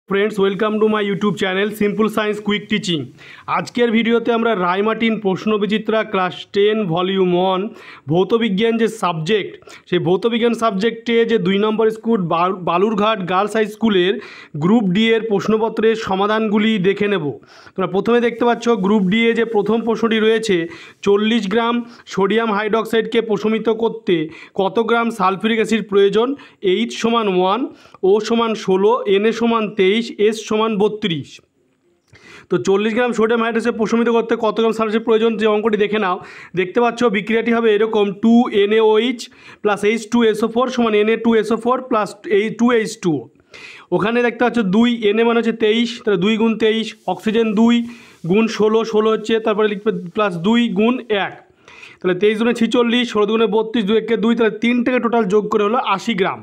Friends welcome to my YouTube channel simple science quick teaching. आजकेर भिडियोते আমরা রায়মার্টিন প্রশ্নবিচিত্রা ক্লাস 10 ভলিউম 1 ভৌতবিজ্ঞান যে সাবজেক্ট সেই ভৌতবিজ্ঞান সাবজেক্টে যে 2 নম্বর স্কুল বালুরঘাট গার্লস হাই স্কুলের গ্রুপ ডি এর প্রশ্নপত্রের সমাধানগুলি দেখে নেব। তোমরা প্রথমে দেখতে পাচ্ছ গ্রুপ ডি এ যে প্রথম প্রশ্নটি রয়েছে 40 গ্রাম সোডিয়াম হাইড্রক্সাইডকে প্রশমিত করতে কত গ্রাম সালফিউরিক অ্যাসিড প্রয়োজন। এইচ সমান 1, ও সমান 16, এন এ সমান 23, এস সমান 32। তো 40 গ্রাম সোডিয়াম হাইড্রক্সাইড প্রশমিত করতে কত গ্রাম সালফার প্রয়োজন যে অঙ্কটি দেখে নাও। দেখতে পাচ্ছ বিক্রিয়াটি হবে এরকম 2NaOH প্লাস H2SO4 সমান Na2SO4 প্লাস 2H2O। ওখানে দেখতে পাচ্ছ 2 Na মানে হচ্ছে 23, তাহলে 2 গুণ 23, অক্সিজেন 2 গুণ 16, 16 হচ্ছে, তারপরে লিখবে প্লাস 2 গুণ 1, তাহলে 23 গুণে 46, 16 গুণে 32, 2 একে 2, তাহলে 3টাকে টোটাল যোগ করে হলো 80 গ্রাম।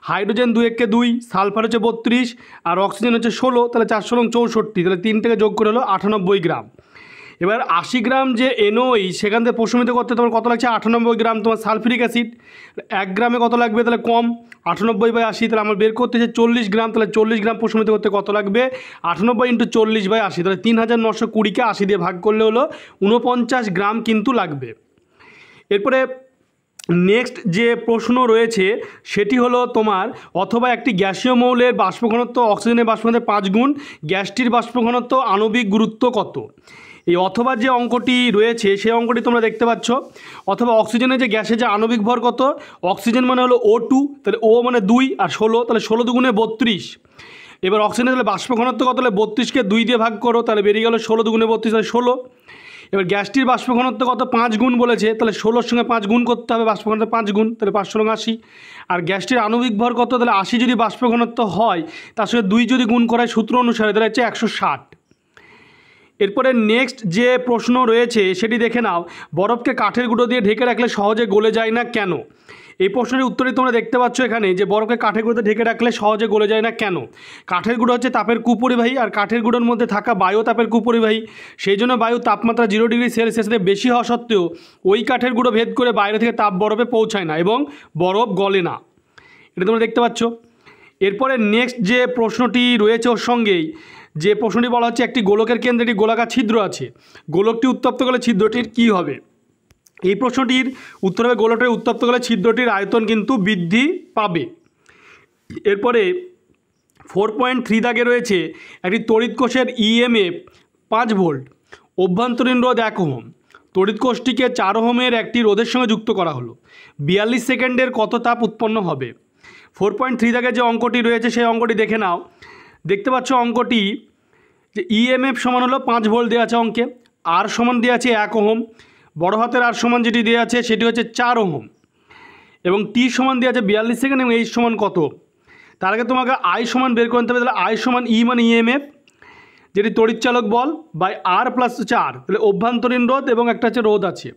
হাইড্রোজেন 2 একে 2, সালফার হচ্ছে 32 আর অক্সিজেন হচ্ছে 16, তাহলে 4 16 64, তাহলে 3টাকে যোগ করে হলো 98 গ্রাম। এবার 80 গ্রাম যে NaOH সেখান থেকে প্রশমিত করতে তোমার কত লাগছে 98 গ্রাম তোমার সালফিউরিক অ্যাসিড। 1 গ্রামে কত লাগবে তাহলে কম 98/80, তাহলে আমার বের করতে হচ্ছে 40 গ্রাম, তাহলে 40 গ্রাম প্রশমিত করতে কত লাগবে 98 × 40/80, তাহলে 3920কে 80 দিয়ে ভাগ করলে হলো 49 গ্রাম কিন্তু লাগবে। এরপরে নেক্সট যে প্রশ্ন রয়েছে সেটি হলো তোমার অথবা একটি গ্যাসীয় মৌলের বাষ্পঘনত্ব অক্সিজেনের বাষ্পঘনত্বের 5 গুণ, গ্যাসটির বাষ্পঘনত্ব আণবিক গুরুত্ব কত। এই অথবা যে অঙ্কটি রয়েছে সেই অঙ্কটি তোমরা দেখতে পাচ্ছ। অথবা অক্সিজেনের যে গ্যাসের যে আণবিক ভর কত, অক্সিজেন মানে হলো O2, তাহলে O মানে 2 আর 16, তাহলে 16 দুগুণে 32। এবার অক্সিজেনের তাহলে বাষ্পঘনত্ব কত, তাহলে 32কে 2 দিয়ে ভাগ করো, তাহলে বেরিয়ে গেল 16 দুগুণে 32, তাহলে 16। এবার গ্যাসটির বাষ্পঘনত্ব কত 5 গুণ বলেছে, তাহলে 16-র সঙ্গে 5 গুণ করতে হবে, বাষ্পঘনত্ব 5 গুণ, তাহলে 5 × 80। আর গ্যাসটির আণবিক ভর কত, তাহলে 80 যদি বাষ্পঘনত্ব হয় তার সঙ্গে 2 যদি গুণ করা হয় সূত্র অনুসারে তাহলে হচ্ছে 160। এরপরে নেক্সট যে প্রশ্ন রয়েছে সেটি দেখে নাও, বরফকে কাঠের গুঁড়ো দিয়ে ঢেকে রাখলে সহজে গলে যায় না কেন। এই প্রশ্নের উত্তরে তোমরা দেখতে পাচ্ছ এখানে যে বরফকে কাঠের গুঁড়োতে ঢেকে রাখলে সহজে গলে যায় না কেন। কাঠের গুঁড়ো হচ্ছে তাপের কুপরিবাহী আর কাঠের গুঁড়োর মধ্যে থাকা বায়ু তাপের কুপরিবাহী, সেই জন্য বায়ু তাপমাত্রা 0 ডিগ্রি সেলসিয়াসে বেশি হওয়া সত্ত্বেও ওই কাঠের গুঁড়ো ভেদ করে বাইরে থেকে তাপ বরফে পৌঁছায় না এবং বরফ গলে না, এটা তোমরা দেখতে পাচ্ছ। এরপরে নেক্সট যে প্রশ্নটি রয়েছে ওর সঙ্গেই যে প্রশ্নটি বলা হচ্ছে একটি গোলকের কেন্দ্রে একটি গোলাকার ছিদ্র আছে, গোলকটি উত্তপ্ত করলে ছিদ্রটির কী হবে। এই প্রশ্নটির উত্তর হবে গোলকটি উত্তপ্ত করলে ছিদ্রটির আয়তন কিন্তু বৃদ্ধি পাবে। এরপরে 4.3 দাগে রয়েছে একটি তড়িৎ কোষের EMF 5 ভোল্ট, অভ্যন্তরীণ রোধ 1 ওহম। তড়িৎ কোষটিকে 4 ওহমের একটি রোধের সঙ্গে যুক্ত করা হলো, 42 সেকেন্ডের কত তাপ উৎপন্ন হবে। 4.3 দাগে যে অঙ্কটি রয়েছে সেই অঙ্কটি দেখে নাও। দেখতে পাচ্ছ অঙ্কটি যে EMF সমান হলো 5 ভোল্ট দেওয়া আছে অঙ্কে, আর সমান দেওয়া আছে 1 ওহম, বড় হাতের আর সমান যেটি দেওয়া আছে সেটি হচ্ছে 4 ওহম, এবং টি সমান দেওয়া আছে 42 সেকেন্ড, এবং এইচ সমান কত। তার আগে তোমাকে আই সমান বের করতে হবে, তাহলে আই সমান ই মানে EMF যেটি তড়িৎচালক বল বাই আর প্লাস 4, তাহলে অভ্যন্তরীণ রোধ এবং একটা হচ্ছে রোধ আছে,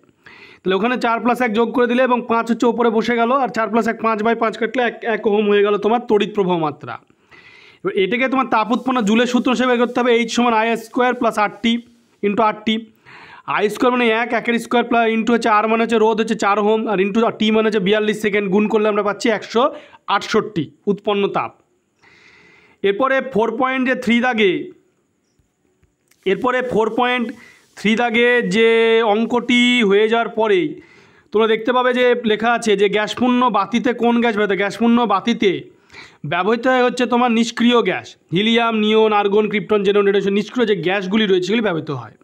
তাহলে ওখানে 4 + 1 যোগ করে দিলে এবং 5 হচ্ছে ওপরে বসে গেল, আর 4 + 1 5/5 কাটলে 1 ওহম হয়ে গেল তোমার তড়িৎ প্রবাহ মাত্রা। এবার এটাকে তোমার তাপ উৎপন্ন জুলের সূত্র হিসেবে বের করতে হবে, এইচ সমান I² + RT × RT। I² মানে 1 স্কোয়ার প্লাস ইন্টু হচ্ছে আর মানে হচ্ছে রোধ হচ্ছে 4 ওহম, আর ইন্টু টি মানে হচ্ছে 42 সেকেন্ড, গুণ করলে আমরা পাচ্ছি 168 উৎপন্ন তাপ। এরপরে 4.3 দাগে যে অঙ্কটি হয়ে যাওয়ার পরেই তোমরা দেখতে পাবে যে লেখা আছে যে গ্যাসপূর্ণ বাতিতে কোন গ্যাস ব্যবহৃত। গ্যাসপূর্ণ বাতিতে ব্যবহৃত হচ্ছে তোমার নিষ্ক্রিয় গ্যাস, হিলিয়াম, নিয়ন, আর্গন, ক্রিপ্টন, জেনন, রেডিয়েশন, নিষ্ক্রিয় যে গ্যাসগুলি রয়েছে সেগুলি ব্যবহৃত হয়।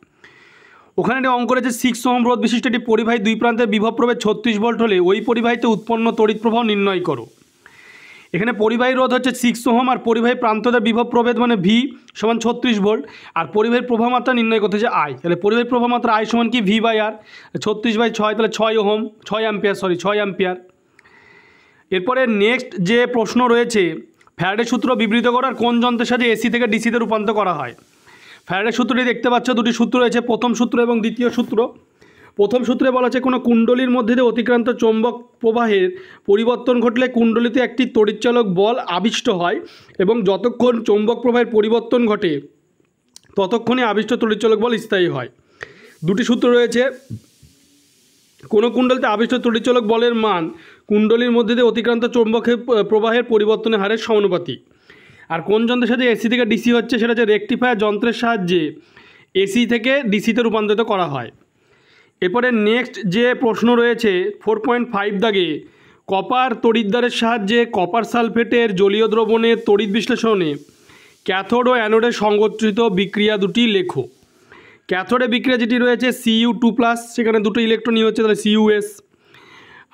ওখানে একটা অঙ্ক রয়েছে 6 ওহম রোধ বিশিষ্ট একটি পরিবাহী দুই প্রান্তে বিভব প্রভেদ 36 ভোল্ট হলে ওই পরিবাহীতে উৎপন্ন তড়িৎ প্রবাহ নির্ণয় করো। এখানে পরিবাহী রোধ হচ্ছে 6 ওহম আর পরিবাহী প্রান্তদের বিভব প্রভেদ মানে V সমান 36 ভোল্ট, আর পরিবাহীর প্রবাহ মাত্রা নির্ণয় করতে হচ্ছে I, তাহলে পরিবাহীর প্রবাহ মাত্রা I সমান কি V/R, 36/6, তাহলে 6 ওহম 6 অ্যাম্পিয়ার। এরপরে নেক্সট যে প্রশ্ন রয়েছে ফ্যারাডের সূত্র বিবৃত করার কোন যন্ত্রের সাথে AC থেকে DCতে রূপান্তর করা হয়। ফ্যারাডের সূত্রটি দেখতে পাচ্ছ, দুটি সূত্র রয়েছে, প্রথম সূত্র এবং দ্বিতীয় সূত্র। প্রথম সূত্রে বলা আছে কোনো কুণ্ডলীর মধ্যে দিয়ে অতিক্রান্ত চৌম্বক প্রবাহের পরিবর্তন ঘটলে কুণ্ডলীতে একটি তড়িৎচালক বল আবিষ্ট হয় এবং যতক্ষণ চৌম্বক প্রবাহের পরিবর্তন ঘটে ততক্ষণই আবিষ্ট তড়িৎচালক বল স্থায়ী হয়। দুটি সূত্র রয়েছে, কোনো কুণ্ডলীতে আবিষ্ট তড়িৎচালক বলের মান কুণ্ডলীর মধ্যে দিয়ে অতিক্রান্ত চৌম্বক প্রবাহের পরিবর্তনের হারের সমানুপাতিক। আর কোন যন্ত্রের সাথে এসি থেকে ডিসি হচ্ছে সেটা হচ্ছে রেকটিফায়ার যন্ত্রের সাহায্যে এসি থেকে ডিসিতে রূপান্তরিত করা হয়। এরপরে নেক্সট যে প্রশ্ন রয়েছে 4.5 দাগে কপার তড়িৎদ্বারের সাহায্যে কপার সালফেটের জলীয় দ্রবণের তড়িৎ বিশ্লেষণে ক্যাথোড ও অ্যানোডের সংগঠিত বিক্রিয়া দুটি লেখো। ক্যাথোডে বিক্রিয়া যেটি রয়েছে Cu2+, সেখানে দুটো ইলেকট্রনই হচ্ছে, তাহলে CuS।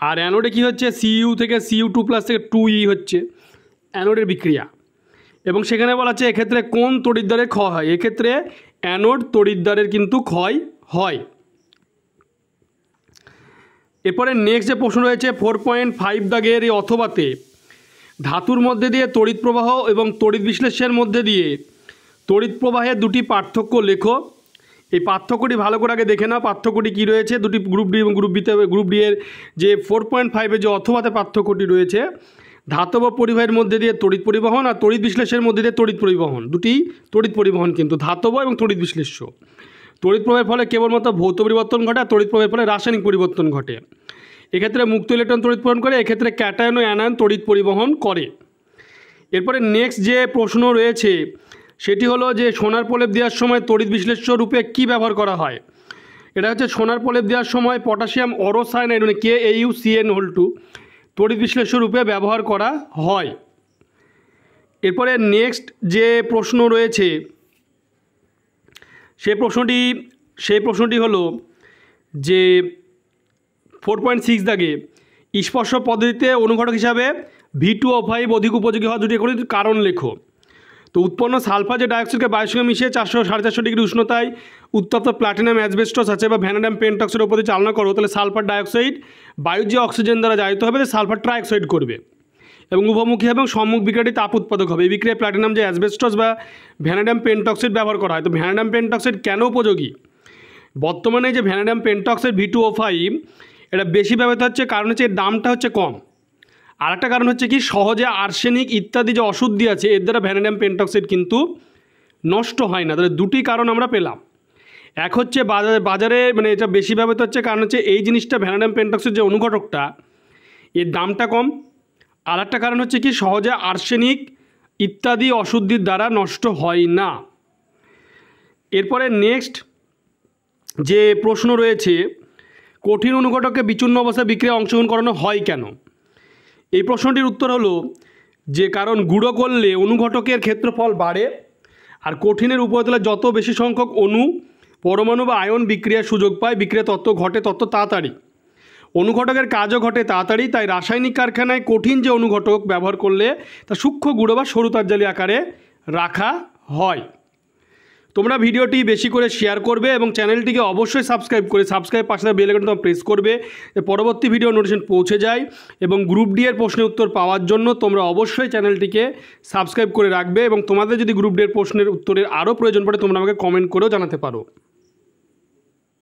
আর অ্যানোডে কী হচ্ছে Cu থেকে Cu2+ থেকে 2e হচ্ছে অ্যানোডের বিক্রিয়া। এবং সেখানে বলা আছে এক্ষেত্রে কোন তড়িৎদ্বারের ক্ষয় হয়, এক্ষেত্রে অ্যানোড তড়িৎদ্বারের কিন্তু ক্ষয় হয়। এরপরে নেক্সট যে প্রশ্ন রয়েছে 4.5 দাগের এই অথবাতে ধাতুর মধ্যে দিয়ে তড়িৎ প্রবাহ এবং তড়িৎ বিশ্লেষণের মধ্যে দিয়ে তড়িৎ প্রবাহের দুটি পার্থক্য লেখো। এই পার্থক্যটি ভালো করে আগে দেখে নাও, পার্থক্যটি কী রয়েছে দুটি গ্রুপ ডি এবং গ্রুপ ডি এর যে 4.5-এর যে অথবাতে পার্থক্যটি রয়েছে, ধাতব পরিবাহের মধ্যে দিয়ে তড়িৎ পরিবহন আর তড়িৎ বিশ্লেষণের মধ্যে দিয়ে তড়িৎ পরিবহন, দুটি তড়িৎ পরিবহন কিন্তু ধাতব এবং তড়িৎ বিশ্লেষ্য। তড়িৎ প্রবাহের ফলে কেবলমাত্র ভৌত পরিবর্তন ঘটে আর তড়িৎ প্রবাহের ফলে রাসায়নিক পরিবর্তন ঘটে। এক্ষেত্রে মুক্ত ইলেকট্রন তড়িৎ পরিবহন করে, এক্ষেত্রে ক্যাটায়ন ও অ্যানায়ন তড়িৎ পরিবহন করে। এরপরে নেক্সট যে প্রশ্ন রয়েছে সেটি হলো যে সোনার প্রলেপ দেওয়ার সময় তড়িৎ বিশ্লেষ্য রূপে কী ব্যবহার করা হয়। এটা হচ্ছে সোনার প্রলেপ দেওয়ার সময় পটাশিয়াম অরোসায়ানাইড মানে KAuCN2 তড়িৎ বিশ্লেষ্য রূপে ব্যবহার করা হয়। এরপরে নেক্সট যে প্রশ্ন রয়েছে সেই প্রশ্নটি হলো যে 4.6 দাগে স্পর্শ পদ্ধতিতে অনুঘটক হিসাবে V2O5 অধিক উপযোগী হওয়া দুটি কারণ লেখো। তো উৎপন্ন সালফার যে ডাইঅক্সাইডকে বায়ুর সঙ্গে মিশিয়ে 400-450 ডিগ্রি উষ্ণতায় উত্তপ্ত প্লাটিনাম অ্যাসবেস্টস আছে বা ভ্যানাডিয়াম পেন্টক্সাইডের উপর দিয়ে চালনা করো, তাহলে সালফার ডাইঅক্সাইড বায়ুর যে অক্সিজেন দ্বারা জারিত হবে সালফার ট্রাইঅক্সাইড করবে এবং উভমুখী এবং সম্মুখ বিক্রিয়াটি তাপ উৎপাদক হবে। এই বিক্রিয়ায় প্লাটিনাম যে অ্যাসবেস্টস বা ভ্যানাডিয়াম পেন্টক্সাইড ব্যবহার করা হয়। তো ভ্যানাডিয়াম পেন্টক্সাইড কেন উপযোগী? বর্তমানে যে ভ্যানাডিয়াম পেন্টক্সাইড V2O5 এটা বেশি ব্যবহৃত হচ্ছে, কারণ হচ্ছে এর দামটা হচ্ছে কম। আর একটা কারণ হচ্ছে কি সহজে আর্সেনিক ইত্যাদি যে অশুদ্ধি আছে এর দ্বারা ভ্যানাডিয়াম পেন্টক্সাইড কিন্তু নষ্ট হয় না। তাহলে দুটি কারণ আমরা পেলাম। এক হচ্ছে বাজারে মানে এটা বেশি ব্যবহৃত হচ্ছে কারণ হচ্ছে এই জিনিসটা ভ্যানাডিয়াম পেন্টক্সাইড যে অনুঘটকটা এর দামটা কম। আর একটা কারণ হচ্ছে কি সহজে আর্সেনিক ইত্যাদি অশুদ্ধির দ্বারা নষ্ট হয় না। এরপরে নেক্সট যে প্রশ্ন রয়েছে কঠিন অনুঘটককে বিচূর্ণ অবস্থায় বিক্রিয়ায় অংশগ্রহণ করানো হয় কেন। এই প্রশ্নটির উত্তর হলো যে কারণ গুঁড়ো করলে অনুঘটকের ক্ষেত্রফল বাড়ে আর কঠিনের উপরতলে যত বেশি সংখ্যক অণু পরমাণু বা আয়ন বিক্রিয়ার সুযোগ পায় বিক্রিয়া তত ঘটে তত তাড়াতাড়ি, অনুঘটকের কাজও ঘটে তাড়াতাড়ি। তাই রাসায়নিক কারখানায় কঠিন যে অনুঘটক ব্যবহার করলে তা সূক্ষ্ম গুঁড়ো বা সরু তারজালি আকারে রাখা হয়। তোমরা ভিডিওটি বেশি করে শেয়ার করবে এবং চ্যানেলটিকে অবশ্যই সাবস্ক্রাইব পাশে বেল আইকনটা তোমরা প্রেস করবে, পরবর্তী ভিডিও নোটিফিকেশন পৌঁছে যায়। এবং গ্রুপ ডি এর প্রশ্নের উত্তর পাওয়ার জন্য তোমরা অবশ্যই চ্যানেলটিকে সাবস্ক্রাইব করে রাখবে এবং তোমাদের যদি গ্রুপ ডি এর প্রশ্নের উত্তরের আরও প্রয়োজন পড়ে তোমরা আমাকে কমেন্ট করেও জানাতে পারো।